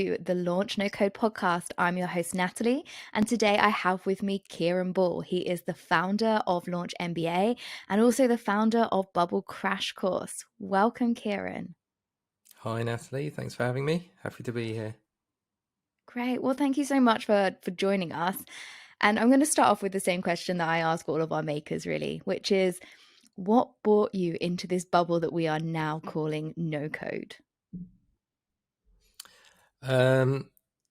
to the Launch No Code podcast. I'm your host, Natalie, and today I have with me Kieran Ball. He is the founder of Launch MBA and also the founder of Bubble Crash Course. Welcome, Kieran. Hi, Natalie. Thanks for having me. Happy to be here. Great. Well, thank you so much for joining us. And I'm going to start off with the same question that I ask all of our makers, really, which is what brought you into this bubble that we are now calling no code?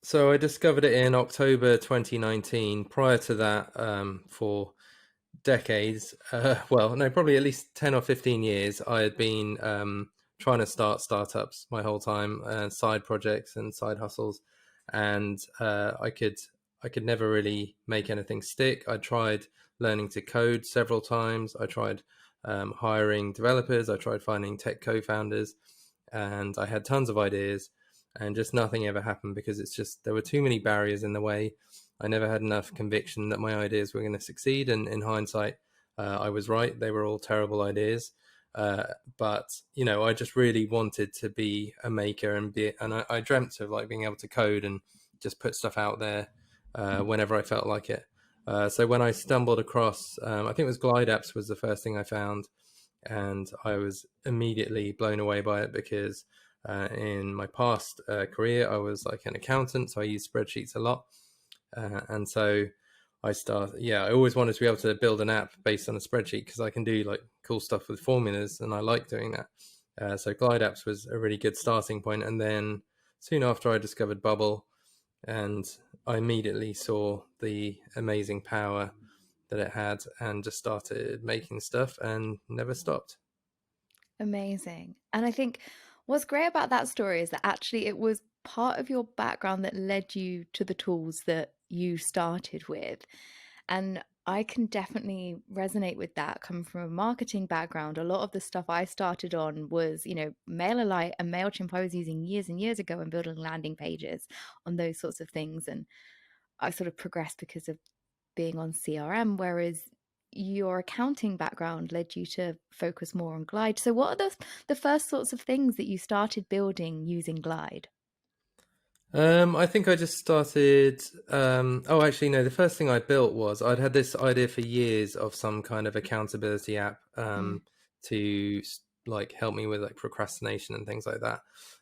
So I discovered it in October 2019. Prior to that, for decades, well, no, probably at least 10 or 15 years, I had been trying to start startups my whole time, side projects and side hustles. And I could never really make anything stick. I tried learning to code several times. I tried hiring developers. I tried finding tech co-founders, and I had tons of ideas, and just nothing ever happened because it's just there were too many barriers in the way. I never had enough conviction that my ideas were going to succeed, and in hindsight, I was right. They were all terrible ideas. But I just really wanted to be a maker and I dreamt of like being able to code and just put stuff out there whenever I felt like it. So when I stumbled across, I think it was Glide Apps was the first thing I found, and I was immediately blown away by it because in my past career, I was like an accountant, so I used spreadsheets a lot. And so I always wanted to be able to build an app based on a spreadsheet because I can do like cool stuff with formulas and I like doing that. So Glide Apps was a really good starting point. And then soon after I discovered Bubble, and I immediately saw the amazing power that it had and just started making stuff and never stopped. Amazing. And I think what's great about that story is that actually it was part of your background that led you to the tools that you started with. And I can definitely resonate with that coming from a marketing background. A lot of the stuff I started on was, MailerLite and MailChimp I was using years and years ago and building landing pages on those sorts of things. And I sort of progressed because of being on CRM, whereas your accounting background led you to focus more on Glide. So what are the first sorts of things that you started building using Glide? I think I just started. Oh, actually, no. The first thing I built was I'd had this idea for years of some kind of accountability app Mm. to like help me with like procrastination and things like that.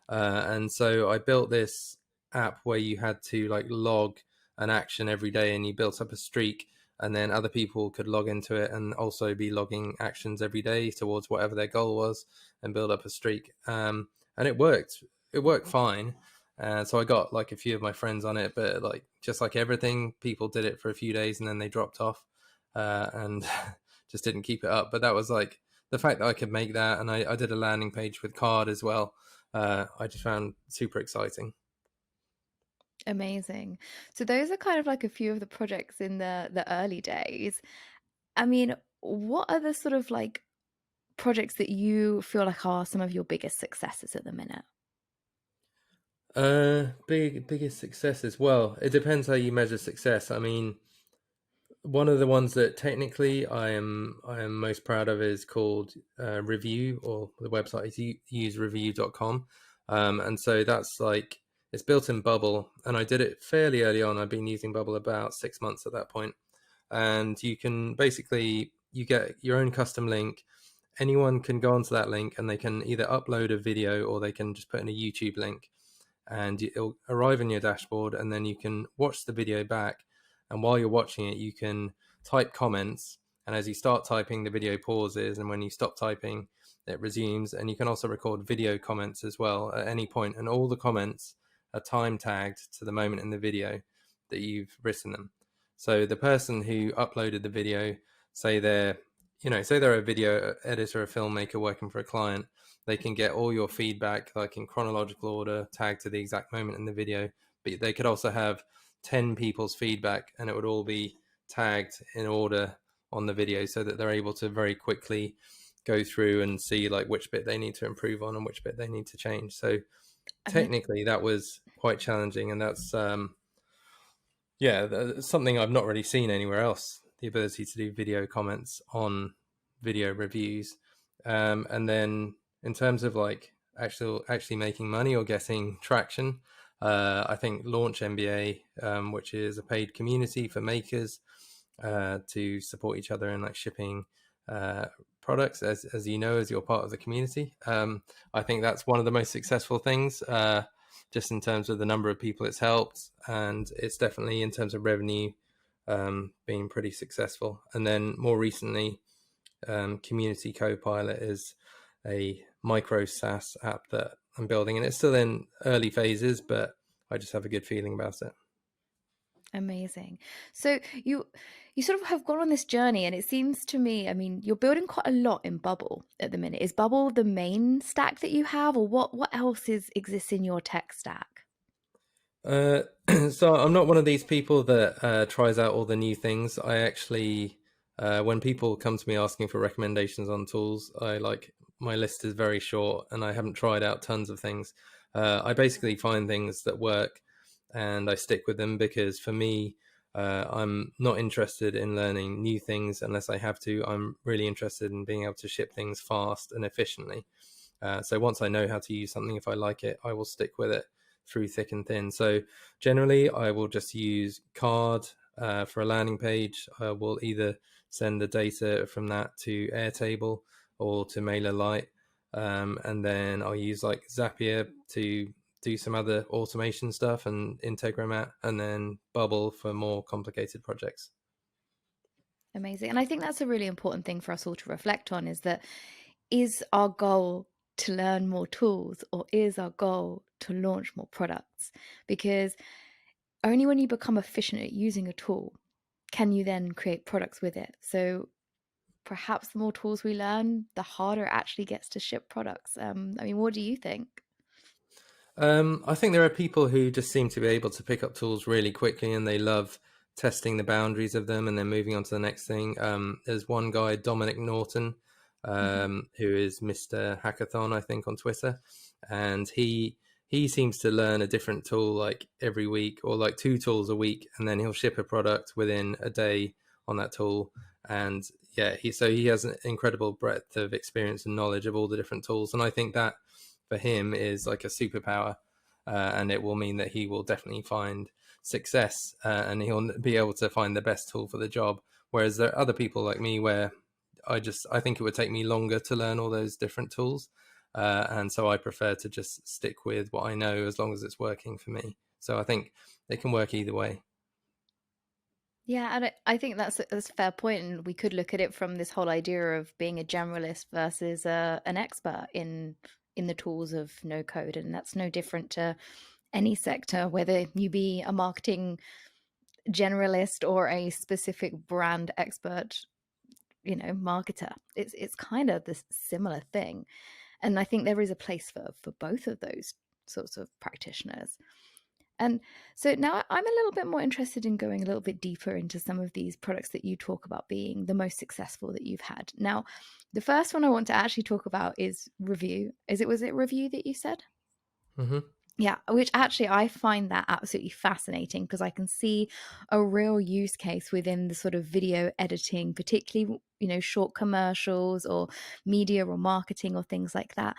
And so I built this app where you had to like log an action every day, and you built up a streak, and then other people could log into it and also be logging actions every day towards whatever their goal was, and build up a streak. And it worked. It worked fine. So I got like a few of my friends on it, but like just like everything, people did it for a few days and then they dropped off and just didn't keep it up. But that was like the fact that I could make that, and I did a landing page with card as well. I just found super exciting. Amazing. So those are kind of like a few of the projects in the early days. I mean, what are the sort of like projects that you feel like are some of your biggest successes at the minute? Biggest successes. Well, it depends how you measure success. I mean, one of the ones that technically I am most proud of is called Review, or the website is usereview.com. And so that's like it's built in Bubble, and I did it fairly early on. I've been using Bubble about 6 months at that point, and you can basically you get your own custom link. Anyone can go onto that link and they can either upload a video or they can just put in a YouTube link, and it'll arrive in your dashboard, and then you can watch the video back, and while you're watching it you can type comments, and as you start typing the video pauses, and when you stop typing it resumes, and you can also record video comments as well at any point, and all the comments are time tagged to the moment in the video that you've written them. So the person who uploaded the video, say they're a video editor, a filmmaker working for a client, they can get all your feedback like in chronological order, tagged to the exact moment in the video. But they could also have 10 people's feedback, and it would all be tagged in order on the video, so that they're able to very quickly go through and see like which bit they need to improve on and which bit they need to change. So I mean, technically that was quite challenging, and that's something I've not really seen anywhere else, the ability to do video comments on video reviews. And then in terms of like actually making money or getting traction, I think Launch MBA, which is a paid community for makers to support each other in like shipping uh, products, as you know, as you're part of the community. I think that's one of the most successful things, just in terms of the number of people it's helped, and it's definitely in terms of revenue being pretty successful. And then more recently, Community Copilot is a micro SaaS app that I'm building, and it's still in early phases, but I just have a good feeling about it. Amazing. So you sort of have gone on this journey, and it seems to me, I mean, you're building quite a lot in Bubble at the minute. Is Bubble the main stack that you have, or what else exists in your tech stack? Uh, so I'm not one of these people that tries out all the new things. I actually, when people come to me asking for recommendations on tools, I like my list is very short, and I haven't tried out tons of things. I basically find things that work, and I stick with them because for me, I'm not interested in learning new things unless I have to. I'm really interested in being able to ship things fast and efficiently. So once I know how to use something, if I like it, I will stick with it through thick and thin. So generally, I will just use Card for a landing page. I will either send the data from that to Airtable or to MailerLite, and then I'll use like Zapier to do some other automation stuff, and Integromat, and then Bubble for more complicated projects. Amazing. And I think that's a really important thing for us all to reflect on, is our goal to learn more tools, or is our goal to launch more products? Because only when you become efficient at using a tool can you then create products with it. So perhaps the more tools we learn, the harder it actually gets to ship products. I mean, what do you think? I think there are people who just seem to be able to pick up tools really quickly, and they love testing the boundaries of them and then moving on to the next thing. There's one guy, Dominic Norton, Hmm. who is Mr. Hackathon, I think, on Twitter, and he seems to learn a different tool like every week, or like two tools a week, and then he'll ship a product within a day on that tool. And yeah, he has an incredible breadth of experience and knowledge of all the different tools, and I think that for him is like a superpower, and it will mean that he will definitely find success, and he'll be able to find the best tool for the job. Whereas there are other people like me where I think it would take me longer to learn all those different tools, and so I prefer to just stick with what I know as long as it's working for me. So I think it can work either way. Yeah, and I think that's a fair point, and we could look at it from this whole idea of being a generalist versus an expert in the tools of no code, and that's no different to any sector, whether you be a marketing generalist or a specific brand expert, marketer. It's kind of this similar thing, and I think there is a place for both of those sorts of practitioners. And so now I'm a little bit more interested in going a little bit deeper into some of these products that you talk about being the most successful that you've had. Now, the first one I want to actually talk about is Review. Was it Review that you said? Hmm. Yeah, which actually I find that absolutely fascinating, because I can see a real use case within the sort of video editing, particularly, short commercials or media or marketing or things like that.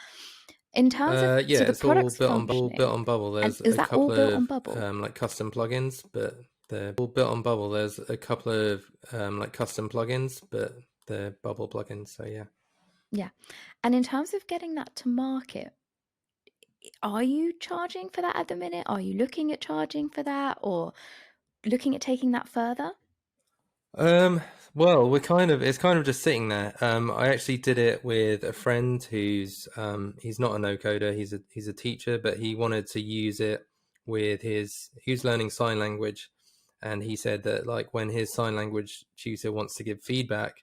In terms of, Yeah, so the it's all product's built functioning, on Bubble. and There's is a that all couple built on of Bubble? like custom plugins, but they're all built on Bubble. There's a couple of like custom plugins, but they're Bubble plugins. So yeah. Yeah. And in terms of getting that to market, are you charging for that at the minute? Are you looking at charging for that, or looking at taking that further? Um, well, it's kind of just sitting there. I actually did it with a friend who's he's not a no coder, he's a teacher, but he wanted to use it with he was learning sign language, and he said that like when his sign language tutor wants to give feedback,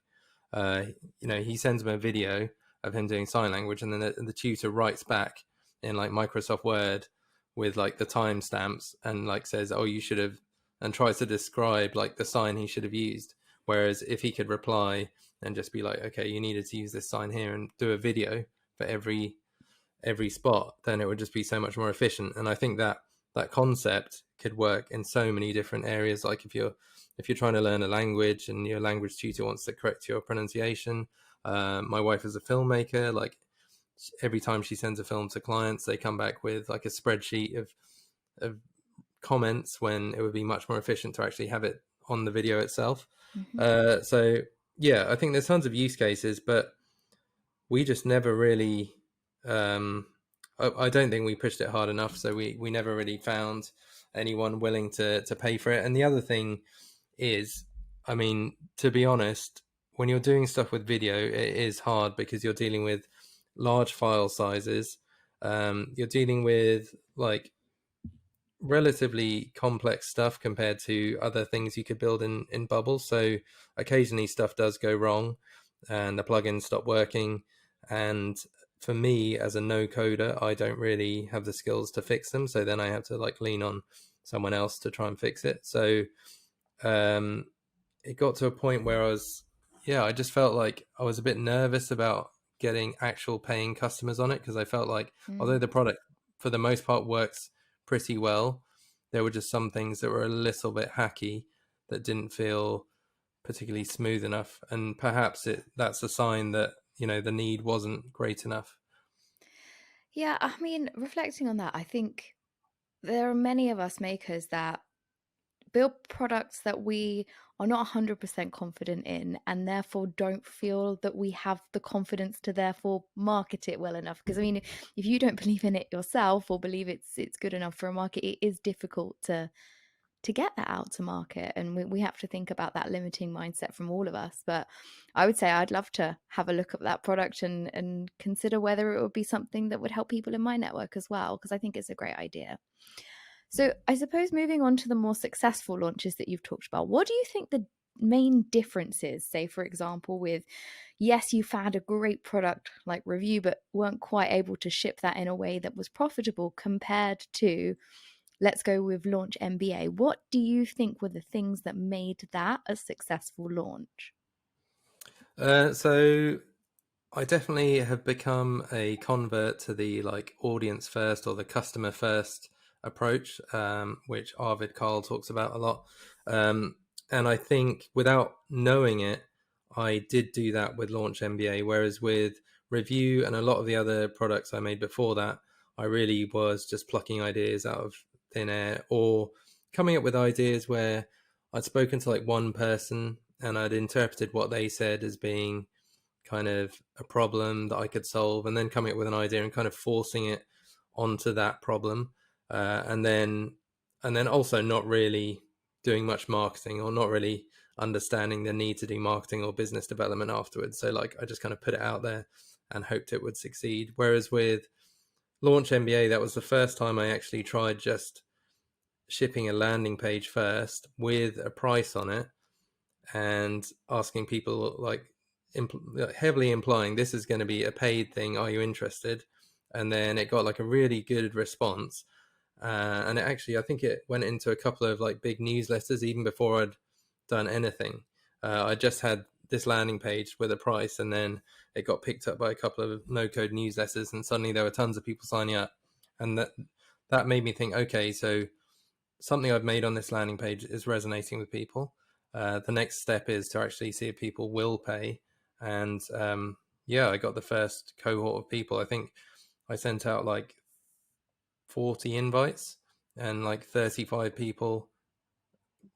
uh, he sends him a video of him doing sign language, and then the tutor writes back in like Microsoft Word with like the timestamps, and like says, "Oh, you should have," and tries to describe like the sign he should have used. Whereas if he could reply and just be like, "Okay, you needed to use this sign here," and do a video for every spot, then it would just be so much more efficient. And I think that that concept could work in so many different areas. Like if you're trying to learn a language and your language tutor wants to correct your pronunciation. My wife is a filmmaker. Like every time she sends a film to clients, they come back with like a spreadsheet of of comments when it would be much more efficient to actually have it on the video itself. Hmm. So yeah, I think there's tons of use cases, but we just never really. I don't think we pushed it hard enough, so we never really found anyone willing to pay for it. And the other thing is, I mean, to be honest, when you're doing stuff with video, it is hard because you're dealing with large file sizes. You're dealing with like relatively complex stuff compared to other things you could build in Bubble. So occasionally stuff does go wrong and the plugins stop working. And for me as a no coder, I don't really have the skills to fix them. So then I have to like lean on someone else to try and fix it. So um, it got to a point where I just felt like I was a bit nervous about getting actual paying customers on it because I felt like although Mm. the product for the most part works pretty well, there were just some things that were a little bit hacky that didn't feel particularly smooth enough, and perhaps that's a sign that the need wasn't great enough. Yeah, I mean, reflecting on that, I think there are many of us makers that build products that we are not 100% confident in and therefore don't feel that we have the confidence to therefore market it well enough. Because I mean, if you don't believe in it yourself or believe it's good enough for a market, it is difficult to get that out to market, and we have to think about that limiting mindset from all of us. But I would say I'd love to have a look at that product and consider whether it would be something that would help people in my network as well, because I think it's a great idea. So I suppose moving on to the more successful launches that you've talked about, what do you think the main difference is? Say, for example, with yes, you found a great product like Review, but weren't quite able to ship that in a way that was profitable compared to, let's go with Launch MBA. What do you think were the things that made that a successful launch? So I definitely have become a convert to the like audience first or the customer first approach, which Arvid Carl talks about a lot. And I think without knowing it, I did do that with Launch MBA, whereas with Review and a lot of the other products I made before that, I really was just plucking ideas out of thin air or coming up with ideas where I'd spoken to like one person and I'd interpreted what they said as being kind of a problem that I could solve, and then coming up with an idea and kind of forcing it onto that problem, and then also not really doing much marketing or not really understanding the need to do marketing or business development afterwards. So like I just kind of put it out there and hoped it would succeed. Whereas with Launch MBA, that was the first time I actually tried just shipping a landing page first with a price on it and asking people like heavily implying this is going to be a paid thing, are you interested? And then it got like a really good response, and it actually I think it went into a couple of like big newsletters even before I'd done anything. I just had this landing page with a price, and then it got picked up by a couple of no code newsletters, and suddenly there were tons of people signing up, and that made me think, okay, so something I've made on this landing page is resonating with people. The next step is to actually see if people will pay. And yeah, I got the first cohort of people. I think I sent out like 40 invites and like 35 people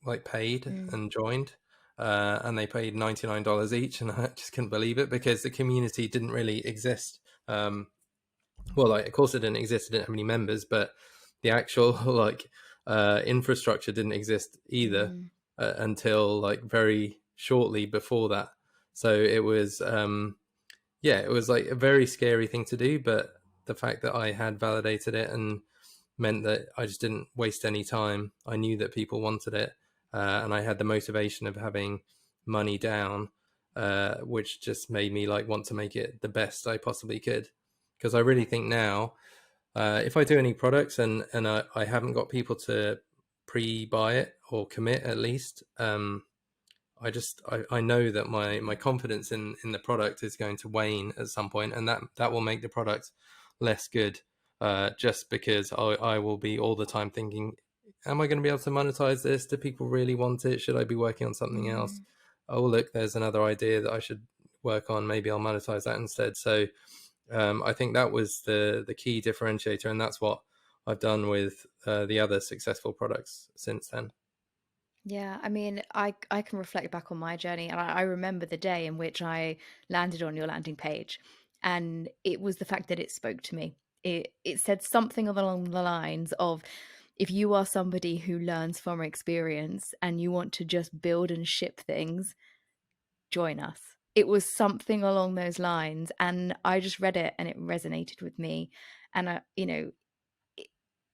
like paid Mm. and joined. And they paid $99 each. And I just couldn't believe it because the community didn't really exist. Well, like, of course it didn't exist. It didn't have any members, but the actual like infrastructure didn't exist either Mm. until like very shortly before that. So it was, yeah, it was like a very scary thing to do. But the fact that I had validated it and meant that I just didn't waste any time. I knew that people wanted it, and I had the motivation of having money down, which just made me like want to make it the best I possibly could. Because I really think now, if I do any products and I haven't got people to pre-buy it or commit at least, I know that my confidence in the product is going to wane at some point, and that will make the product less good. Just because I will be all the time thinking, am I going to be able to monetize this? Do people really want it? Should I be working on something else? Mm. Oh, look, there's another idea that I should work on. Maybe I'll monetize that instead. So I think that was the key differentiator, and that's what I've done with the other successful products since then. Yeah, I mean, I can reflect back on my journey, and I remember the day in which I landed on your landing page, and it was the fact that it spoke to me. It said something along the lines of, if you are somebody who learns from experience and you want to just build and ship things, join us. It was something along those lines, and I just read it and it resonated with me. And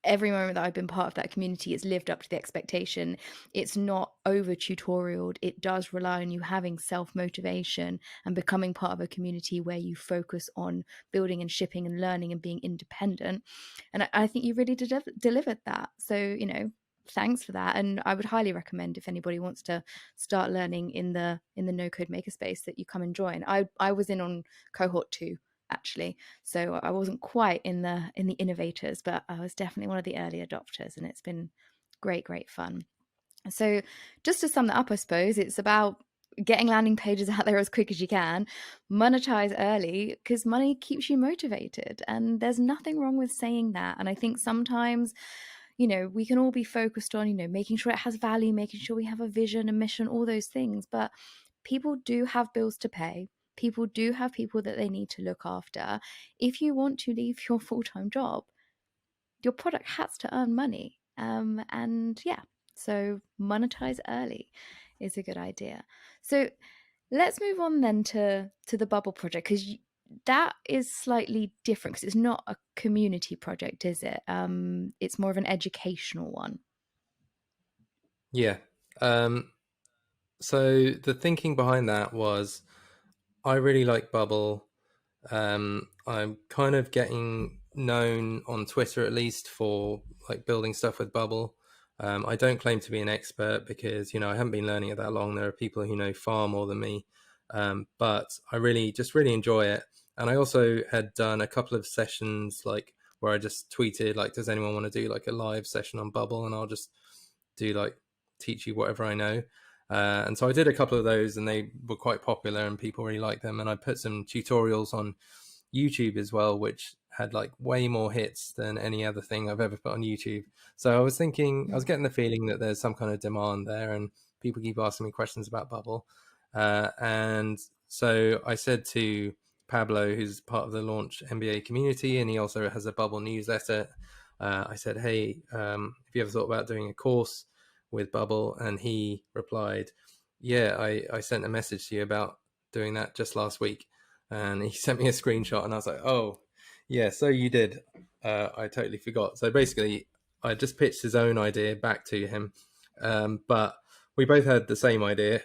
every moment that I've been part of that community, it's lived up to the expectation. It's not over tutorialed. It does rely on you having self motivation and becoming part of a community where you focus on building and shipping and learning and being independent. And I think you really delivered that. So, thanks for that. And I would highly recommend, if anybody wants to start learning in the no code makerspace, that you come and join. I was in on cohort 2, actually, so I wasn't quite in the innovators, but I was definitely one of the early adopters, and it's been great fun. So just to sum that up, I suppose it's about getting landing pages out there as quick as you can, monetize early, because money keeps you motivated, and there's nothing wrong with saying that. And I think sometimes, we can all be focused on, making sure it has value, making sure we have a vision, a mission, all those things, but people do have bills to pay. People do have people that they need to look after. If you want to leave your full-time job, your product has to earn money. And yeah, so monetize early is a good idea. So let's move on then to the Bubble project, because that is slightly different, because it's not a community project, is it? It's more of an educational one. Yeah. Um, so the thinking behind that was I really like Bubble. I'm kind of getting known on Twitter, at least, for like building stuff with Bubble. I don't claim to be an expert because I haven't been learning it that long. There are people who know far more than me, but I really enjoy it. And I also had done a couple of sessions like where I just tweeted like, "Does anyone want to do like a live session on Bubble?" And I'll just do like teach you whatever I know. And so I did a couple of those, and they were quite popular, and people really liked them. And I put some tutorials on YouTube as well, which had like way more hits than any other thing I've ever put on YouTube. So I was thinking, I was Mm. getting the feeling that there's some kind of demand there, and people keep asking me questions about Bubble. And so I said to Pablo, who's part of the Launch MBA community, and he also has a Bubble newsletter. I said, "Hey, have you ever thought about doing a course with Bubble?" And he replied, "Yeah, I sent a message to you about doing that just last week." And he sent me a screenshot, and I was like, "Oh, yeah, so you did." I totally forgot. So basically, I just pitched his own idea back to him, but we both had the same idea.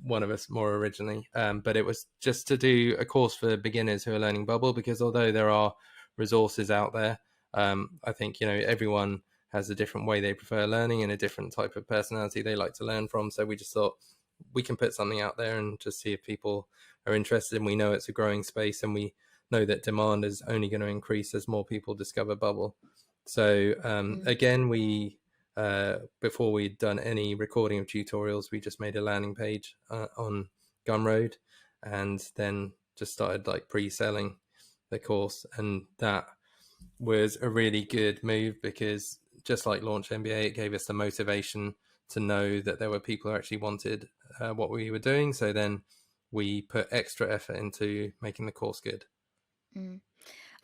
One of us more originally, but it was just to do a course for beginners who are learning Bubble, because although there are resources out there, I think everyone has a different way they prefer learning and a different type of personality they like to learn from. So we just thought we can put something out there and just see if people are interested. And we know it's a growing space, and we know that demand is only going to increase as more people discover Bubble. So Mm. again, we before we'd done any recording of tutorials, we just made a landing page on Gumroad, and then just started like pre-selling the course. And that was a really good move, because just like Launch MBA, it gave us the motivation to know that there were people who actually wanted what we were doing. So then we put extra effort into making the course good. Mm.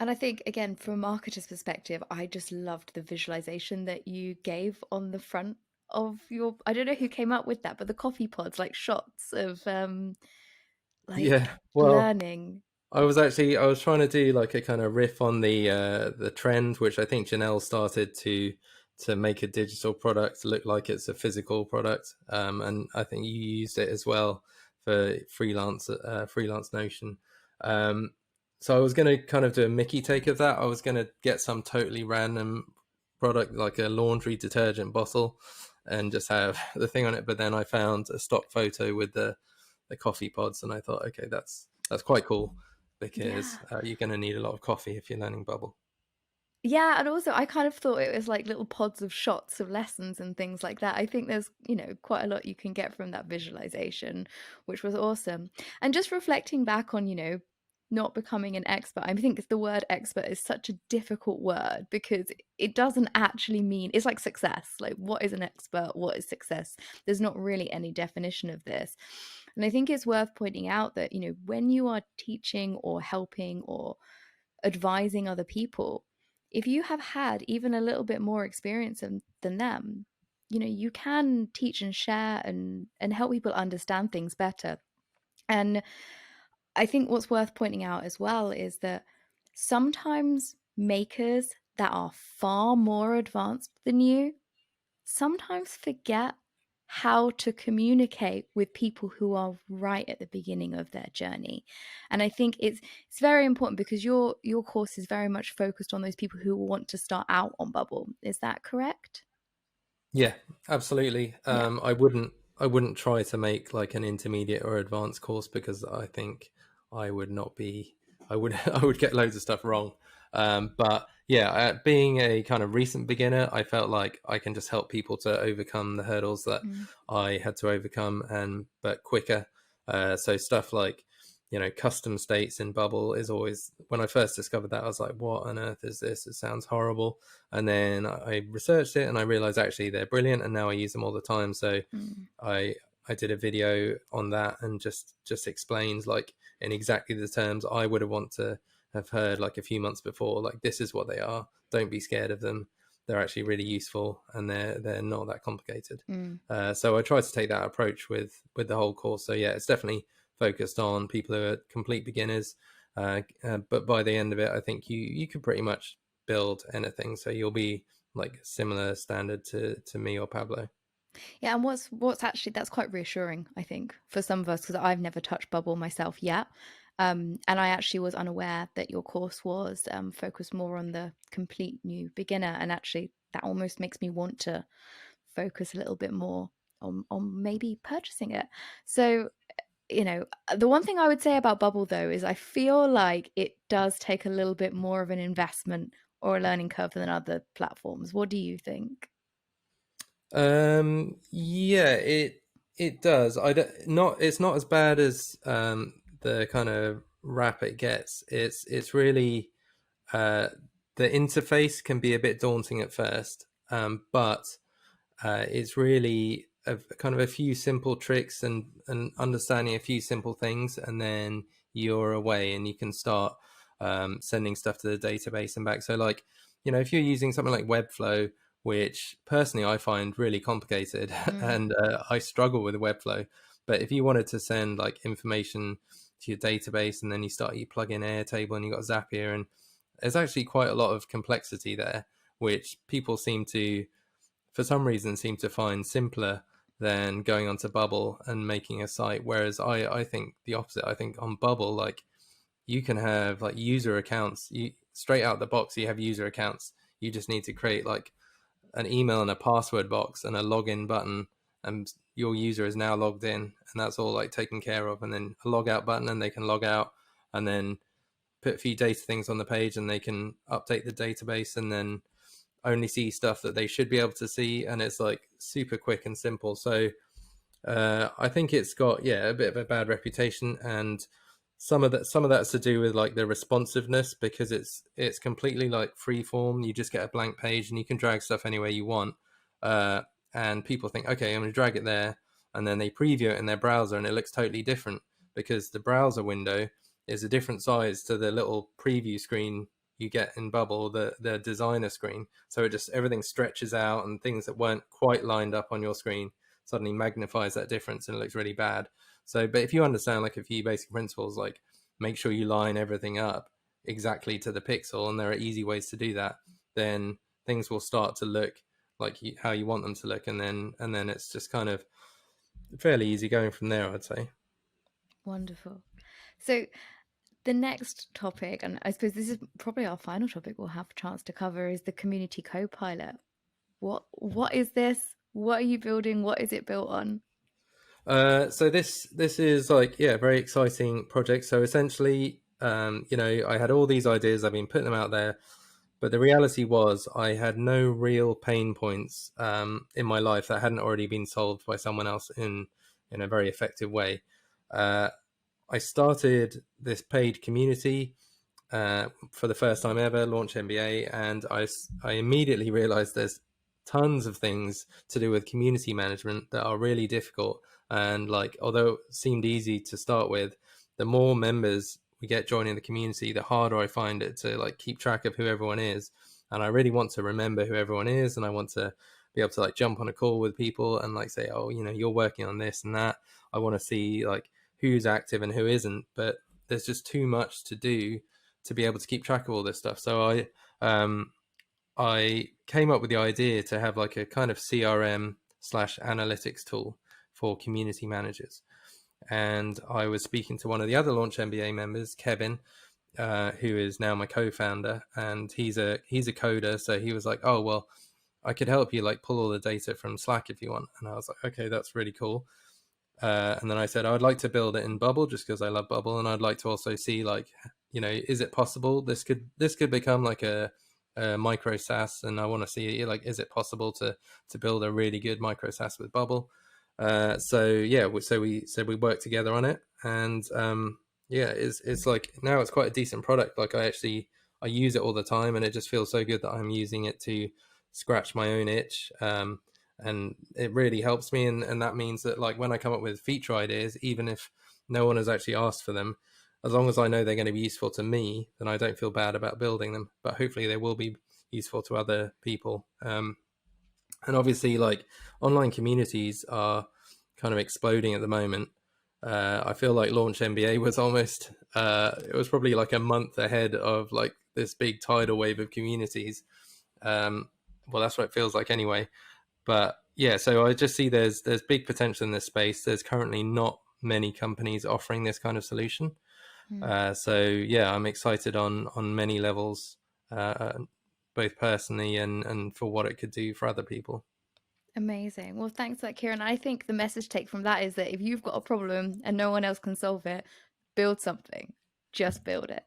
And I think, again, from a marketer's perspective, I just loved the visualization that you gave on the front of your, I don't know who came up with that, but the coffee pods, like shots of like Yeah, well, learning. I was trying to do like a kind of riff on the trend, which I think Janelle started to make a digital product look like it's a physical product, and I think you used it as well for freelance Notion. Um, so I was going to kind of do a Mickey take of that. I was going to get some totally random product like a laundry detergent bottle and just have the thing on it, but then I found a stock photo with the coffee pods, and I thought, okay, that's quite cool, because Yeah. you're going to need a lot of coffee if you're learning Bubble. Yeah, and also I kind of thought it was like little pods of shots of lessons and things like that. I think there's, quite a lot you can get from that visualization, which was awesome. And just reflecting back on, not becoming an expert. I think the word expert is such a difficult word because it doesn't actually mean, it's like success. Like, what is an expert? What is success? There's not really any definition of this. And I think it's worth pointing out that, when you are teaching or helping or advising other people, if you have had even a little bit more experience than them, you can teach and share and help people understand things better. And I think what's worth pointing out as well is that sometimes makers that are far more advanced than you sometimes forget how to communicate with people who are right at the beginning of their journey. And I think it's very important because your course is very much focused on those people who want to start out on Bubble. Is that correct? Yeah, absolutely. Yeah. I wouldn't try to make like an intermediate or advanced course because I think I would not be. I would I would get loads of stuff wrong. But yeah, being a kind of recent beginner, I felt like I can just help people to overcome the hurdles that Mm, I had to overcome, and but quicker. So stuff like custom states in Bubble is always, when I first discovered that, I was like, what on earth is this? It sounds horrible. And then I researched it and I realized actually they're brilliant, and now I use them all the time. So mm, I I did a video on that and just explains like in exactly the terms I would have want to have heard like a few months before, like this is what they are. Don't be scared of them. They're actually really useful, and they're not that complicated. mm. So I tried to take that approach with the whole course. So yeah, it's definitely focused on people who are complete beginners. But by the end of it, I think you could pretty much build anything. So you'll be like similar standard to me or Pablo. Yeah, and what's actually, that's quite reassuring, I think, for some of us, because I've never touched Bubble myself yet. And I actually was unaware that your course was focused more on the complete new beginner. And actually, that almost makes me want to focus a little bit more on maybe purchasing it. So, the one thing I would say about Bubble though is I feel like it does take a little bit more of an investment or a learning curve than other platforms. What do you think? Yeah, it does. Not it's not as bad as the kind of rap it gets. It's really uh the interface can be a bit daunting at first, but it's really a kind of a few simple tricks and understanding a few simple things, and then you're away and you can start sending stuff to the database and back. So, like, if you're using something like Webflow, which personally I find really complicated, Mm, and I struggle with Webflow, but if you wanted to send like information to your database and then you plug in Airtable and you got Zapier, and there's actually quite a lot of complexity there, which people seem to, for some reason, seem to find simpler than going onto Bubble and making a site. Whereas I think the opposite. I think on Bubble, like, you can have like user accounts. You straight out the box, you have user accounts. You just need to create like an email and a password box and a login button, and your user is now logged in, and that's all like taken care of. And then a log out button, and they can log out, and then put a few data things on the page, and they can update the database, and then only see stuff that they should be able to see, and it's like super quick and simple. So I think it's got, yeah, a bit of a bad reputation, and some of that's to do with like the responsiveness, because it's completely like free form. You just get a blank page and you can drag stuff anywhere you want, uh, and people think, okay, I'm going to drag it there, and then they preview it in their browser and it looks totally different because the browser window is a different size to the little preview screen you get in Bubble, the designer screen. So it just, everything stretches out, and things that weren't quite lined up on your screen suddenly magnifies that difference and it looks really bad. So, but if you understand like a few basic principles, like make sure you line everything up exactly to the pixel, and there are easy ways to do that, then things will start to look like how you want them to look, and then it's just kind of fairly easy going from there, I'd say. wonderful. So the next topic, and I suppose this is probably our final topic we'll have a chance to cover, is the community co-pilot. What is this? What are you building? What is it built on? So this is like, yeah, a very exciting project. So essentially, I had all these ideas. I've been putting them out there, but the reality was I had no real pain points in my life that hadn't already been solved by someone else in a very effective way. Uh, I started this paid community for the first time ever, Launch MBA, and I immediately realized there's tons of things to do with community management that are really difficult. And like, although it seemed easy to start with, the more members we get joining the community, the harder I find it to like keep track of who everyone is. And I really want to remember who everyone is, and I want to be able to like jump on a call with people and like say, oh, you're working on this and that. I want to see like who's active and who isn't, but there's just too much to do to be able to keep track of all this stuff. So I came up with the idea to have like a kind of CRM slash analytics tool for community managers. And I was speaking to one of the other Launch MBA members, Kevin, who is now my co-founder, and he's a coder. So he was like, "Oh well, I could help you like pull all the data from Slack if you want." And I was like, "Okay, that's really cool." And then I said, I'd like to build it in Bubble just because I love Bubble, and I'd like to also see like, is it possible this could become like a micro SaaS, and I want to see like, is it possible to build a really good micro SaaS with Bubble? So yeah, so we said we work together on it, and yeah, it's like now it's quite a decent product. Like I use it all the time, and it just feels so good that I'm using it to scratch my own itch. And it really helps me, and that means that like when I come up with feature ideas, even if no one has actually asked for them, as long as I know they're going to be useful to me, then I don't feel bad about building them. But hopefully they will be useful to other people. And obviously like online communities are kind of exploding at the moment. I feel like Launch MBA was almost it was probably like a month ahead of like this big tidal wave of communities. Well, that's what it feels like anyway. But yeah, so I just see there's big potential in this space. There's currently not many companies offering this kind of solution. Mm. So yeah, I'm excited on many levels, both personally and for what it could do for other people. Amazing. Well, thanks for that, Kieran. I think the message take from that is that if you've got a problem and no one else can solve it, build something. Just build it.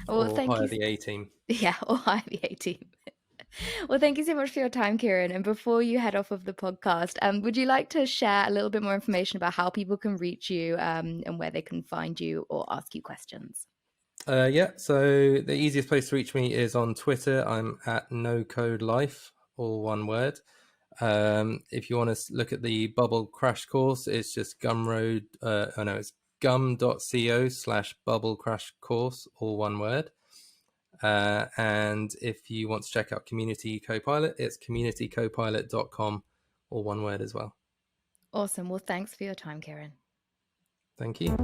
Well, Or thank hire you. the A team. Yeah, or hire the A team. Well, thank you so much for your time, Kieran. And before you head off of the podcast, would you like to share a little bit more information about how people can reach you and where they can find you or ask you questions? Yeah, so the easiest place to reach me is on Twitter. I'm at Nocode Life, all one word. If you want to look at the Bubble Crash Course, it's just Gumroad. Oh no, it's gum.co/Bubble Crash Course, all one word. And if you want to check out Community Copilot, it's communitycopilot.com, all one word as well. Awesome. Well, thanks for your time, Kieran. Thank you.